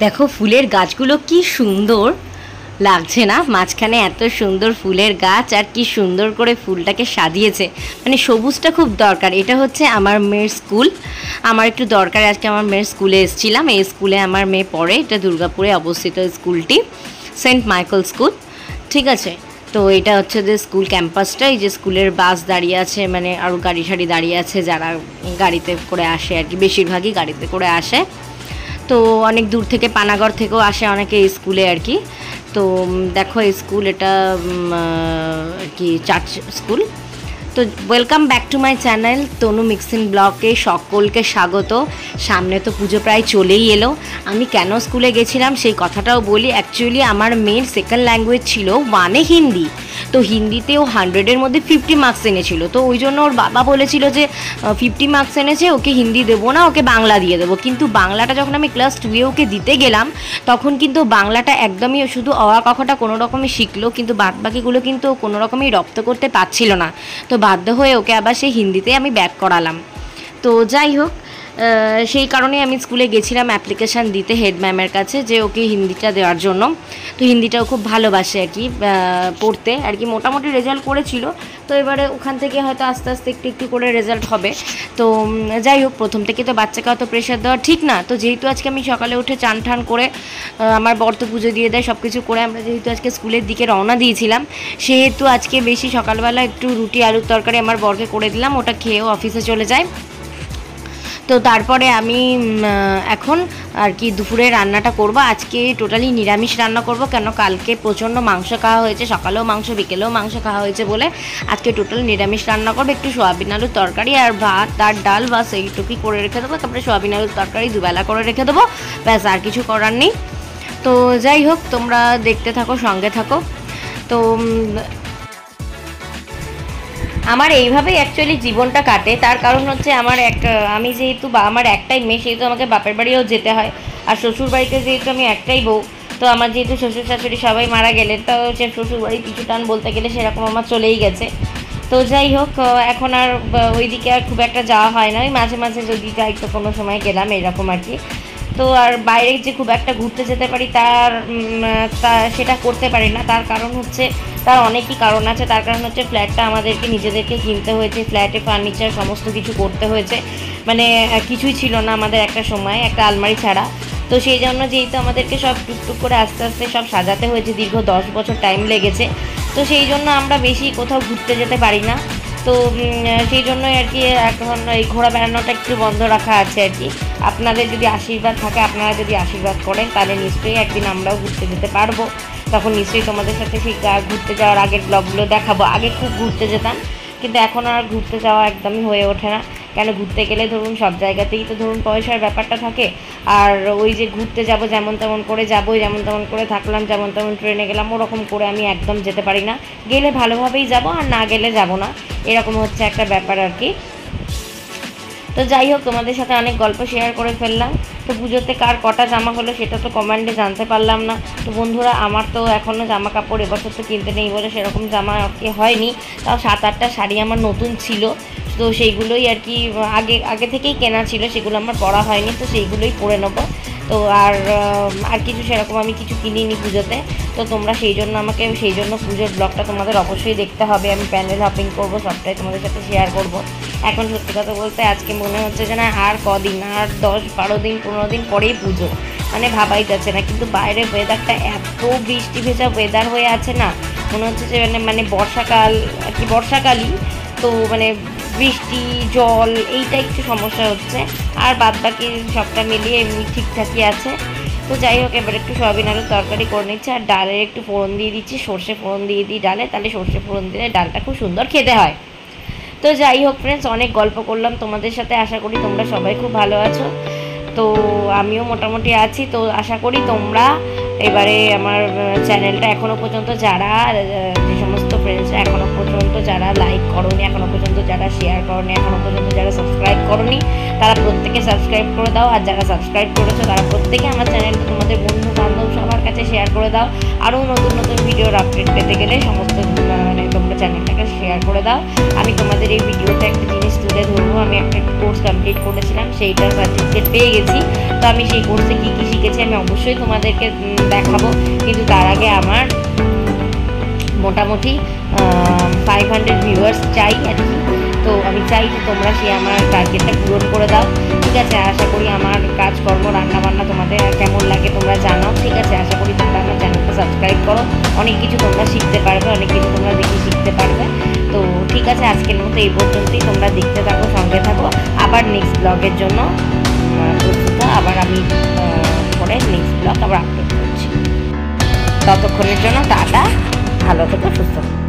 দেখো ফুলের গাছগুলো কি সুন্দর লাগছে না, মাঝখানে এত সুন্দর ফুলের গাছ আর কি সুন্দর করে ফুলটাকে সাজিয়েছে। মানে সবুজটা খুব দরকার। এটা হচ্ছে আমার মেয়ের স্কুল, আমার একটু দরকার, আজকে আমার মেয়ের স্কুলে এসেছিলাম। এই স্কুলে আমার মেয়ে পড়ে, এটা দুর্গাপুরে অবস্থিত স্কুলটি, সেন্ট মাইকেল স্কুল, ঠিক আছে। তো এটা হচ্ছে যে স্কুল ক্যাম্পাসটা, এই যে স্কুলের বাস দাঁড়িয়ে আছে, মানে আরও গাড়ি সারি দাঁড়িয়ে আছে, যারা গাড়িতে করে আসে আর কি, বেশিরভাগই গাড়িতে করে আসে। তো অনেক দূর থেকে, পানাগড় থেকেও আসে অনেকে এই স্কুলে আর কি। তো দেখো এই স্কুল, এটা আর কি চার্চ স্কুল। তো welcome back to my channel Tanu mixing ব্লগে সকলকে স্বাগত। সামনে তো পুজো প্রায় চলেই এলো। আমি কেন স্কুলে গেছিলাম সেই কথাটাও বলি। অ্যাকচুয়ালি আমার মেয়ের সেকেন্ড ল্যাঙ্গুয়েজ ছিল ওয়ানে হিন্দি, তো হিন্দিতে ও 100-এর মধ্যে 50 মার্কস এনেছিল। তো ওই জন্য ওর বাবা বলেছিল যে 50 মার্কস এনেছে, ওকে হিন্দি দেবো না, ওকে বাংলা দিয়ে দেবো। কিন্তু বাংলাটা যখন আমি ক্লাস 2-এ ওকে দিতে গেলাম, তখন কিন্তু বাংলাটা একদমই, শুধু অ আ কথাটা কোনো রকমই শিখলো, কিন্তু বাদবাকিগুলো কিন্তু কোনো রকমই রপ্ত করতে পারছিল না। তো বাধ্য হয়ে ওকে আবার সেই হিন্দিতে আমি ব্যাক করালাম। তো যাই হোক, সেই কারণে আমি স্কুলে গেছিলাম অ্যাপ্লিকেশান দিতে হেড ম্যামের কাছে, যে ওকে হিন্দিটা দেওয়ার জন্য। তো হিন্দিটাও খুব ভালোবাসে আর কি পড়তে আর কি, মোটামুটি রেজাল্ট করেছিল। তো এবারে ওখান থেকে হয়তো আস্তে আস্তে একটু একটু করে রেজাল্ট হবে। তো যাই হোক, প্রথম থেকে তো বাচ্চাকে অত প্রেশার দেওয়া ঠিক না। তো যেহেতু আজকে আমি সকালে উঠে চান ঠান করে, আমার বর তো পুজো দিয়ে দেয়, সব কিছু করে আমরা যেহেতু আজকে স্কুলের দিকে রওনা দিয়েছিলাম, সেহেতু আজকে বেশি সকালবেলা একটু রুটি আলুর তরকারি আমার বরকে করে দিলাম, ওটা খেয়েও অফিসে চলে যায়। তো তারপরে আমি এখন আর কি দুপুরে রান্নাটা করব। আজকে টোটালি নিরামিষ রান্না করব, কেন কালকে প্রচণ্ড মাংস খাওয়া হয়েছে, সকালেও মাংস বিকেলেও মাংস খাওয়া হয়েছে বলে আজকে টোটাল নিরামিষ রান্না করবো। একটু সোয়াবিন আলুর তরকারি আর ভাত আর ডাল বাস এইটুকুই করে রেখে দেবো। তারপরে সোয়াবিন আলুর তরকারি দুবেলা করে রেখে দেবো, ব্যাস, আর কিছু করার নেই। তো যাই হোক, তোমরা দেখতে থাকো, সঙ্গে থাকো। তো আমার এইভাবেই অ্যাকচুয়ালি জীবনটা কাটে। তার কারণ হচ্ছে আমি যেহেতু আমার একটাই মেয়ে, সেহেতু আমাকে বাপের বাড়িও যেতে হয়। আর শ্বশুর বাড়িতে যেহেতু আমি একটাই বউ, তো আমার যেহেতু শ্বশুর শাশুড়ি সবাই মারা গেলেন, তো সে শ্বশুর বাড়ি পিছু টান বলতে গেলে সেরকম আমার চলেই গেছে। তো যাই হোক, এখন আর ওই দিকে আর খুব একটা যাওয়া হয় না। ওই মাঝে মাঝে যদি যাই তো কোনো সময় গেলাম, এরকম আর কি। তো আর বাইরে যে খুব একটা ঘুরতে যেতে পারি সেটা করতে পারি না। তার কারণ হচ্ছে, তার অনেকই কারণ আছে। তার কারণ হচ্ছে ফ্ল্যাটটা আমাদেরকে নিজেদেরকে কিনতে হয়েছে, ফ্ল্যাটে ফার্নিচার সমস্ত কিছু করতে হয়েছে। মানে কিছুই ছিল না আমাদের একটা সময়, একটা আলমারি ছাড়া। তো সেই জন্য যেহেতু আমাদেরকে সব টুকটুক করে আস্তে আস্তে সব সাজাতে হয়েছে, দীর্ঘ 10 বছর টাইম লেগেছে। তো সেই জন্য আমরা বেশি কোথাও ঘুরতে যেতে পারি না। তো সেই জন্যই আর কি এখন এই ঘোরা বেড়ানোটা একটু বন্ধ রাখা আছে আর কি। আপনাদের যদি আশীর্বাদ থাকে, আপনারা যদি আশীর্বাদ করেন, তাহলে নিশ্চয়ই একদিন আমরাও ঘুরতে যেতে পারবো। তখন নিশ্চয়ই তোমাদের সাথে সেই ঘুরতে যাওয়ার আগের ব্লগগুলো দেখাবো। আগে খুব ঘুরতে যেতাম, কিন্তু এখন আর ঘুরতে যাওয়া একদমই হয়ে ওঠে না। কেন, ঘুরতে গেলে ধরুন সব জায়গাতেই তো ধরুন পয়সার ব্যাপারটা থাকে। আর ওই যে ঘুরতে যাব যেমন তেমন করে যাবো, যেমন তেমন করে থাকলাম, যেমন তেমন ট্রেনে গেলাম, ওরকম করে আমি একদম যেতে পারি না। গেলে ভালোভাবেই যাব, আর না গেলে যাব না, এরকম হচ্ছে একটা ব্যাপার আর কি। তো যাই হোক, তোমাদের সাথে অনেক গল্প শেয়ার করে ফেললাম। তো পুজোতে কার কটা জামা হলো সেটা তো কমেন্টে জানতে পারলাম না। তো বন্ধুরা, আমার তো এখনও জামা কাপড় এবছর তো কিনতে নেই বলে সেরকম জামা কি হয়নি। তাও 7-8টা শাড়ি আমার নতুন ছিল, তো সেইগুলোই আর কি আগে থেকেই কেনা ছিল, সেগুলো আমার পরা হয়নি, তো সেইগুলোই পরে নেবো। তো আর কিছু সেরকম আমি কিছু কিনিনি পুজোতে। তো তোমরা সেই জন্য পুজোর ব্লগটা তোমাদের অবশ্যই দেখতে হবে। আমি প্যান্ডেল হপিং করবো, সবটাই তোমাদের সাথে শেয়ার করব। এখন সত্যি কথা বলতে আজকে মনে হচ্ছে যে না, আর কদিন, আর 10-12 দিন 15 দিন পরেই পুজো, মানে ভাবাই যাচ্ছে না। কিন্তু বাইরের ওয়েদারটা এত বৃষ্টি ভেজা ওয়েদার হয়ে আছে না, মনে হচ্ছে যে মানে বর্ষাকাল আর কি, বর্ষাকালই তো, মানে বৃষ্টি জল এইটা একটু সমস্যা হচ্ছে। আর বাদবাকি সবটা মিলিয়ে এমনি ঠিকঠাকই আছে। তো যাই হোক, এবার একটু সয়াবিন আলুর তরকারি করে নিচ্ছি, আর ডালের একটু ফোড়ন দিয়ে দিচ্ছি, সর্ষে ফোড়ন দিয়ে দিই ডালে, তাহলে সর্ষে ফোড়ন দিলে ডালটা খুব সুন্দর খেতে হয়। তো যাই হোক ফ্রেন্ডস, অনেক গল্প করলাম তোমাদের সাথে। আশা করি তোমরা সবাই খুব ভালো আছো। তো আমিও মোটামুটি আছি। তো আশা করি তোমরা এবারে আমার চ্যানেলটা এখনও পর্যন্ত যারা, যে সমস্ত ফ্রেন্ডসরা এখনও পর্যন্ত যারা লাইক করোনি, এখনও পর্যন্ত যারা শেয়ার করোনি, এখনও পর্যন্ত যারা সাবস্ক্রাইব করোনি, তারা প্রত্যেকে সাবস্ক্রাইব করে দাও। আর যারা সাবস্ক্রাইব করেছো তারা প্রত্যেকে আমার চ্যানেলটা তোমাদের বন্ধু বান্ধব সবার কাছে শেয়ার করে দাও। আরও নতুন নতুন ভিডিওর আপডেট পেতে গেলে সমস্ত মানে তোমরা চ্যানেলটাকে শেয়ার করে দাও। আমি তোমাদের এই ভিডিওতে একটা জিনিস তুলে ধরবো। আমি একটা কোর্স কমপ্লিট করেছিলাম, সেইটার সার্টিফিকেট পেয়ে গেছি। তো আমি সেই কোর্সে কী কী শিখেছি আমি অবশ্যই তোমাদেরকে দেখাবো, কিন্তু তার আগে আমার মোটামুটি 500 ভিউয়ার্স চাই আর কি। তো আমি চাই যে তোমরা সেই আমার টার্গেটটা পূরণ করে দাও, ঠিক আছে? আশা করি আমার কাজকর্ম রান্নাবান্না তোমাদের কেমন লাগে তোমরা জানাও, ঠিক আছে? আশা করি তোমরা আমার চ্যানেলটা সাবস্ক্রাইব করো, অনেক কিছু তোমরা শিখতে পারবে, অনেক কিছু তোমরা দেখে শিখতে পারবে। তো ঠিক আছে, আজকের মতো এই পর্যন্তই। তোমরা দেখতে থাকো, সঙ্গে থাকো। আবার নেক্সট ব্লগের জন্য প্রস্তুত, আবার আমি পরে নেক্সট ব্লগ আবার আপলোড করছি। ততক্ষণের জন্য টাটা, ভালো থেকো, সুস্থ থাকো।